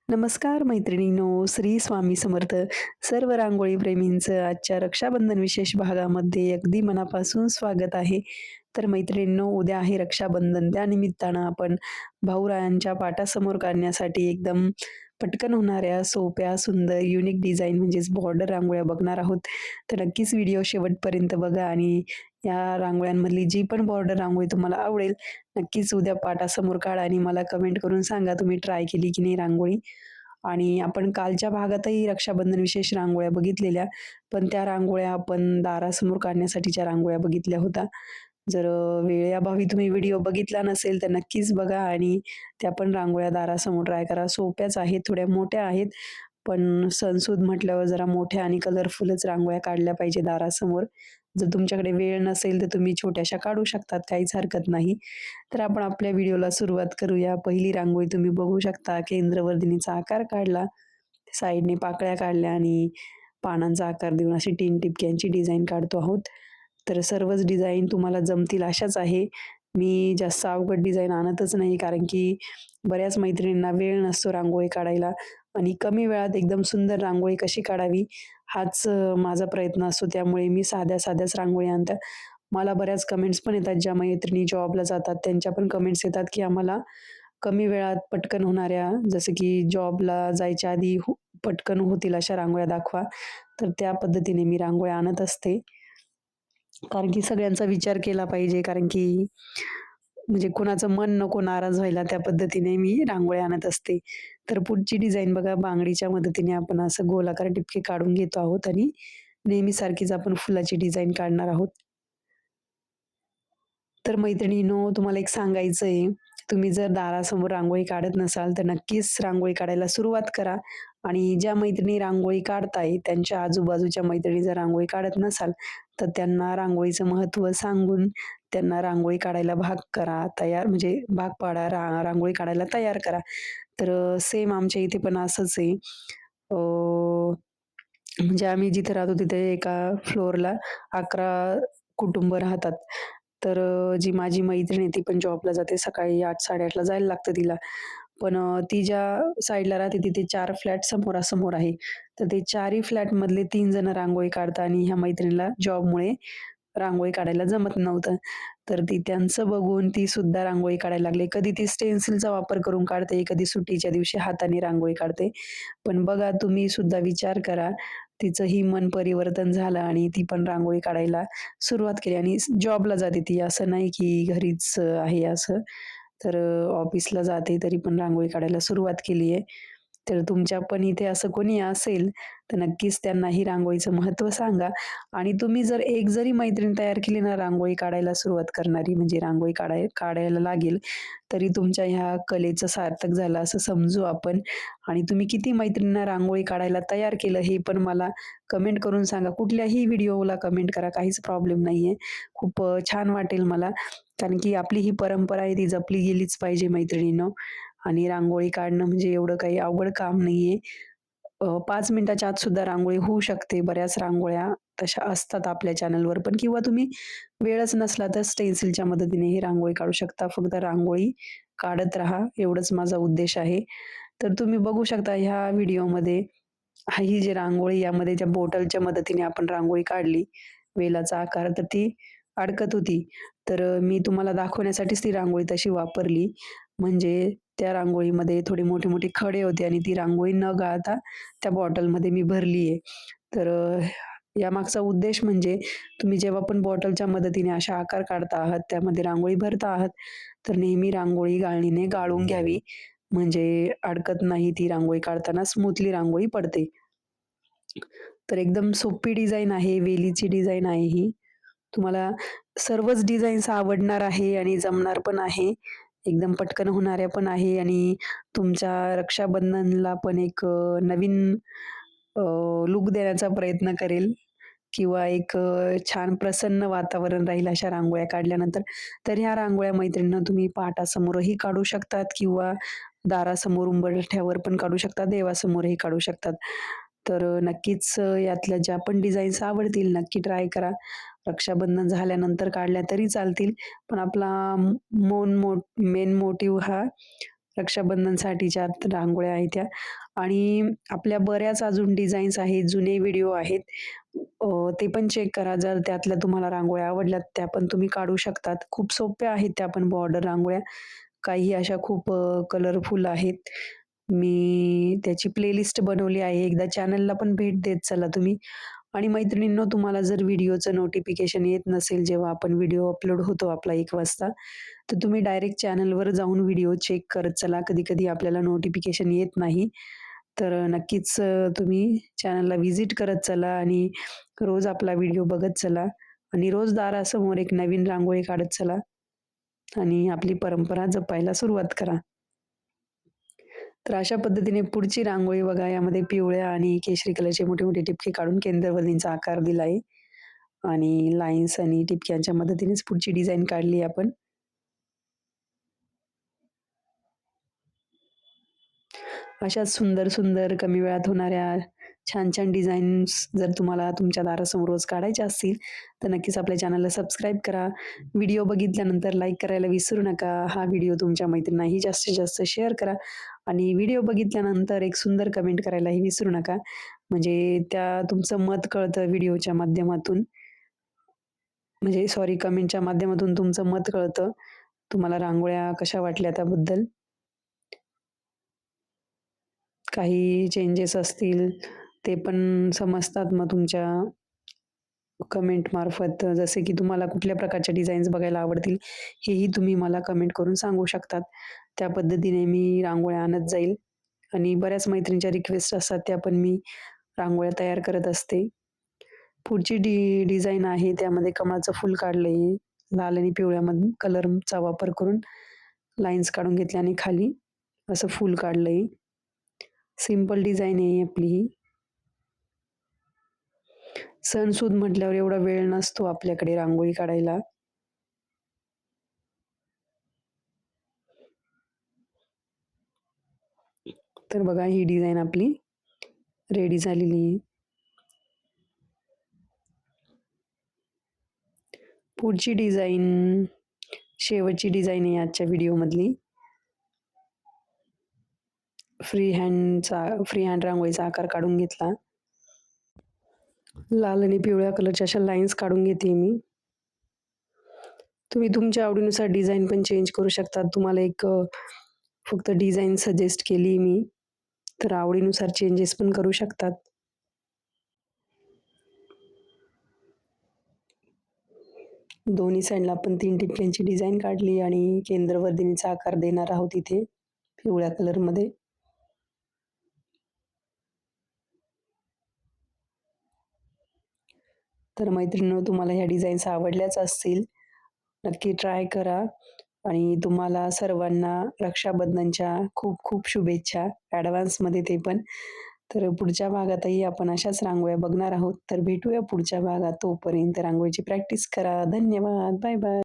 नमस्कार मैत्रिणींनो, श्री स्वामी समर्थ. सर्व रांगोळी प्रेमींचं आजच्या रक्षाबंधन विशेष भागामध्ये अगदी मनापासून स्वागत आहे. तर मैत्रिणींनो, उद्या आहे रक्षाबंधन. त्यानिमित्तानं आपण भाऊरायांच्या पाटासमोर काढण्यासाठी एकदम पटकन होणाऱ्या, सोप्या, सुंदर, युनिक डिझाइन म्हणजेच बॉर्डर रांगोळ्या बघणार आहोत. तर नक्कीच व्हिडिओ शेवटपर्यंत बघा आणि या रांगोळ्यांमधली जी पण बॉर्डर रांगोळी तुम्हाला आवडेल, नक्कीच उद्या पाटासमोर काढा आणि मला कमेंट करून सांगा तुम्ही ट्राय केली की नाही रांगोळी. आणि आपण कालच्या भागातही रक्षाबंधन विशेष रांगोळ्या बघितलेल्या, पण त्या रांगोळ्या आपण दारासमोर काढण्यासाठीच्या रांगोळ्या बघितल्या होत्या. जर वेळेअभावी तुम्ही व्हिडिओ बघितला नसेल, तर नक्कीच बघा आणि त्या पण रांगोळ्या दारासमोर ट्राय करा. सोप्याच आहेत, थोड्या मोठ्या आहेत, पण सणसूद म्हटल्यावर जरा मोठ्या आणि कलरफुलच रांगोळ्या काढल्या पाहिजे दारासमोर. जर तुमच्याकडे वेळ नसेल, तर तुम्ही छोट्याशा काढू शकतात, काहीच हरकत नाही. तर आपण आपल्या व्हिडिओला सुरुवात करूया. पहिली रांगोळी तुम्ही बघू शकता, केंद्रवर्धिनीचा आकार काढला, साइडने पाकळ्या काढल्या आणि पानांचा आकार देऊन अशी 3 ठिपक्यांची डिझाइन काढतो आहोत. तर सर्वच डिझाइन तुम्हाला जमतील अशाच आहे. मी जास्त अवघड डिझाइन आणतच नाही, कारण की बऱ्याच मैत्रिणींना वेळ नसतो रांगोळी काढायला आणि कमी वेळात एकदम सुंदर रांगोळी कशी काढावी हाच माझा प्रयत्न असतो. त्यामुळे मी साध्या-साध्याच रांगोळी आणते. मला बऱ्याच कमेंट्स पण येतात, ज्या मैत्रिणी जॉबला जातात त्यांच्या पण कमेंट्स येतात, की आम्हाला कमी वेळात पटकन होणाऱ्या, जसं की जॉबला जायच्या आधी पटकन होतील अशा रांगोळ्या दाखवा. तर त्या पद्धतीने मी रांगोळ्या आणत असते. कारण की सगळ्यांचा विचार केला पाहिजे, कारण की म्हणजे कुणाचं मन नको नाराज व्हायला, त्या पद्धतीने मी रांगोळ्या आणत असते. तर पुढची डिझाइन बघा, बांगडीच्या मदतीने आपण असं गोलाकार ठिपके काढून घेतो आहोत आणि नेहमीसारखीच आपण फुलाची डिझाइन काढणार आहोत. तर मैत्रिणींनो, तुम्हाला एक सांगायचं आहे, तुम्ही जर दारासमोर रांगोळी काढत नसाल, तर नक्कीच रांगोळी काढायला सुरुवात करा आणि ज्या मैत्रिणी रांगोळी काढताय, त्यांच्या आजूबाजूच्या मैत्रिणी जर रांगोळी काढत नसाल, तर त्यांना रांगोळीचं महत्त्व सांगून त्यांना रांगोळी काढायला भाग करा, तयार म्हणजे भाग पाडा, रांगोळी काढायला तयार करा. तर सेम आमच्या इथे पण असंच आहे. अ, म्हणजे आम्ही जिथे राहतो तिथे एका फ्लोअरला 11 कुटुंब राहतात. तर जी माझी मैत्रीण आहे ती पण जॉबला जाते. सकाळी 8:00-8:30ला जायला लागतं तिला. पण ती ज्या साइडला राहते तिथे 4 फ्लॅट समोरासमोर आहे. तर ते 4ही फ्लॅटमधले 3 जण रांगोळी काढतात आणि ह्या मैत्रिणीला जॉबमुळे रांगोळी काढायला जमत नव्हतं. तर ती त्यांचं बघून ती सुद्धा रांगोळी काढायला लागली. कधी ती स्टेन्सिलचा वापर करून काढते, कधी सुट्टीच्या दिवशी हाताने रांगोळी काढते. पण बघा तुम्ही सुद्धा विचार करा, तिचंही मन परिवर्तन झालं आणि ती पण रांगोळी काढायला सुरुवात केली आणि जॉबला जाते ती, असं नाही की घरीच आहे असं. तर ऑफिसला जाते तरी पण रांगोळी काढायला सुरुवात केली आहे. तर तुमच्या पण इथे असं कोणी असेल, तर नक्कीच त्यांना ही रांगोळीचं महत्त्व सांगा आणि तुम्ही जर एक जरी मैत्रीण तयार केली ना रांगोळी काढायला सुरुवात करणारी, म्हणजे रांगोळी काढायला लागेल, तरी तुमच्या ह्या कलेचं सार्थक झालं असं समजू आपण आणि तुम्ही किती मैत्रिणींना रांगोळी काढायला तयार केलं हे पण मला कमेंट करून सांगा. कुठल्याही व्हिडिओला कमेंट करा, काहीच प्रॉब्लेम नाहीये. खूप छान वाटेल मला. कारण की आपली ही परंपरा आहे ती जपली गेलीच पाहिजे मैत्रिणींनो आणि रांगोळी काढणं म्हणजे एवढं काही अवघड काम नाहीये. 5 मिनिटाच्या आत सुद्धा रांगोळी होऊ शकते. बऱ्याच रांगोळ्या तशा असतात आपल्या चॅनलवर पण किंवा तुम्ही वेळच नसला तर स्टेन्सिलच्या मदतीने ही रांगोळी काढू शकता. फक्त रांगोळी काढत राहा एवढंच माझा उद्देश आहे. तर तुम्ही बघू शकता ह्या व्हिडिओमध्ये ही जी रांगोळी यामध्ये ज्या बॉटलच्या मदतीने आपण रांगोळी काढली, वेलाचा आकार, तर ती अडकत होती. तर मी तुम्हाला दाखवण्यासाठीच ती रांगोळी तशी वापरली. म्हणजे त्या रांगोळीमध्ये थोडे मोठे-मोठे खडे होते आणि ती रांगोळी न गाळता त्या बॉटलमध्ये मी भरली आहे. तर यामागचा उद्देश म्हणजे तुम्ही जेव्हा पण बॉटलच्या मदतीने अशा आकार काढता आहात, त्यामध्ये रांगोळी भरता आहात, तर नेहमी रांगोळी गाळणीने गाळून घ्यावी. म्हणजे अडकत नाही ती रांगोळी काढताना स्मूथली रांगोळी पडते. तर एकदम सोपी डिझाइन आहे, वेलीची डिझाइन आहे ही. तुम्हाला सर्वच डिझाईन्स आवडणार आहे आणि जमणार पण आहे. एकदम पटकन होणाऱ्या पण आहे आणि तुमच्या रक्षाबंधनला पण एक नवीन लूक देण्याचा प्रयत्न करेल किंवा एक छान प्रसन्न वातावरण राहील अशा रांगोळ्या काढल्यानंतर. तर ह्या रांगोळ्या मैत्रिणींनो तुम्ही पाटासमोरही काढू शकतात किंवा दारासमोर उंबरठ्यावर पण काढू शकतात, देवासमोरही काढू शकतात. तर नक्कीच यातल्या ज्या पण डिझाईन्स आवडतील नक्की ट्राय करा. रक्षाबंधन झाल्यानंतर काढल्या तरी चालतील, पण आपला मेन मोटिव्ह हा रक्षाबंधनसाठीच्या रांगोळ्या आहेत त्या आणि आपल्या बऱ्याच अजून डिझाईन्स आहेत, जुने व्हिडिओ आहेत. ते पण चेक करा. जर त्यातल्या तुम्हाला रांगोळ्या आवडल्यात त्या पण तुम्ही काढू शकतात. खूप सोप्या आहेत त्या पण बॉर्डर रांगोळ्या. काही अशा खूप कलरफुल आहेत. मी त्याची प्लेलिस्ट बनवली आहे. एकदा चॅनलला पण भेट देत चला तुम्ही. आणि मैत्रिणींनो, तुम्हाला जर व्हिडिओचं नोटिफिकेशन येत नसेल जेव्हा आपण व्हिडिओ अपलोड होतो आपला 1 वाजता, तर तुम्ही डायरेक्ट चॅनलवर जाऊन व्हिडिओ चेक करत चला. कधी-कधी आपल्याला नोटिफिकेशन येत नाही. तर नक्कीच तुम्ही चॅनलला व्हिजिट करत चला आणि रोज आपला व्हिडिओ बघत चला आणि रोज दारासमोर एक नवीन रांगोळी काढत चला आणि आपली परंपरा जपायला सुरुवात करा. तर अशा पद्धतीने पुढची रांगोळी बघा, यामध्ये पिवळ्या आणि केशरी कलरचे मोठे-मोठे ठिपके काढून केंद्रवलींचा आकार दिला आहे आणि लाईन्स आणि ठिपक्यांच्या मदतीनेच पुढची डिझाइन काढली आपण. अशाच सुंदर-सुंदर कमी वेळात होणाऱ्या छान-छान डिझाईन्स जर तुम्हाला तुमच्या दारासमोर रोज काढायच्या असतील, तर नक्कीच आपल्या चॅनलला सबस्क्राईब करा. व्हिडिओ बघितल्यानंतर लाईक करायला विसरू नका. हा व्हिडिओ तुमच्या मैत्रिणींनाही जास्तीत जास्त शेअर करा आणि व्हिडिओ बघितल्यानंतर एक सुंदर कमेंट करायलाही विसरू नका. म्हणजे त्या तुमचं मत कळतं व्हिडिओच्या माध्यमातून. म्हणजे सॉरी, कमेंटच्या माध्यमातून तुमचं मत कळतं. तुम्हाला रांगोळ्या कशा वाटल्या त्याबद्दल. काही चेंजेस असतील ते पण समजतात मग तुमच्या कमेंटमार्फत. जसे की तुम्हाला कुठल्या प्रकारच्या डिझाईन्स बघायला आवडतील, हेही तुम्ही मला कमेंट करून सांगू शकतात. त्या पद्धतीने मी रांगोळ्या आणत जाईल आणि बऱ्याच मैत्रिणींच्या रिक्वेस्ट असतात त्या पण मी रांगोळ्या तयार करत असते. पुढची डिझाइन आहे त्यामध्ये कमळाचं फूल काढलंय. लाल आणि पिवळ्या कलरचा वापर करून लाईन्स काढून घेतल्या आणि खाली असं फूल काढलंय. सिंपल डिझाइन आहे आपली ही. सणसूद म्हटल्यावर एवढा वेळ नसतो आपल्याकडे रांगोळी काढायला. तर बघा, ही डिझाइन आपली रेडी झालेली आहे. पुढची डिझाइन शेवटची डिझाइन आहे आजच्या व्हिडिओमधली. फ्री हँड रांगोळीचा आकार काढून घेतला. लाल आणि पिवळ्या कलरच्या अशा लाईन्स काढून घेते मी. तुम्ही तुमच्या आवडीनुसार डिझाइन पण चेंज करू शकता. तुम्हाला एक फक्त डिझाइन सजेस्ट केली मी. तर आवडीनुसार चेंजेस पण करू शकतात. दोन्ही साइडला आपण 3 टिपक्यांची डिझाइन काढली आणि केंद्रवर्धिनीचा आकार देणार आहोत इथे पिवळ्या कलरमध्ये. तर मैत्रिणींनो, तुम्हाला ह्या डिझाईन्स आवडल्याच असतील. नक्की ट्राय करा आणि तुम्हाला सर्वांना रक्षाबंधनच्या खूप खूप शुभेच्छा ॲडव्हान्समध्ये ते पण. तर पुढच्या भागातही आपण अशाच रांगोळ्या बघणार आहोत. तर भेटूया पुढच्या भागात. तोपर्यंत रांगोळीची प्रॅक्टिस करा. धन्यवाद. Bye bye.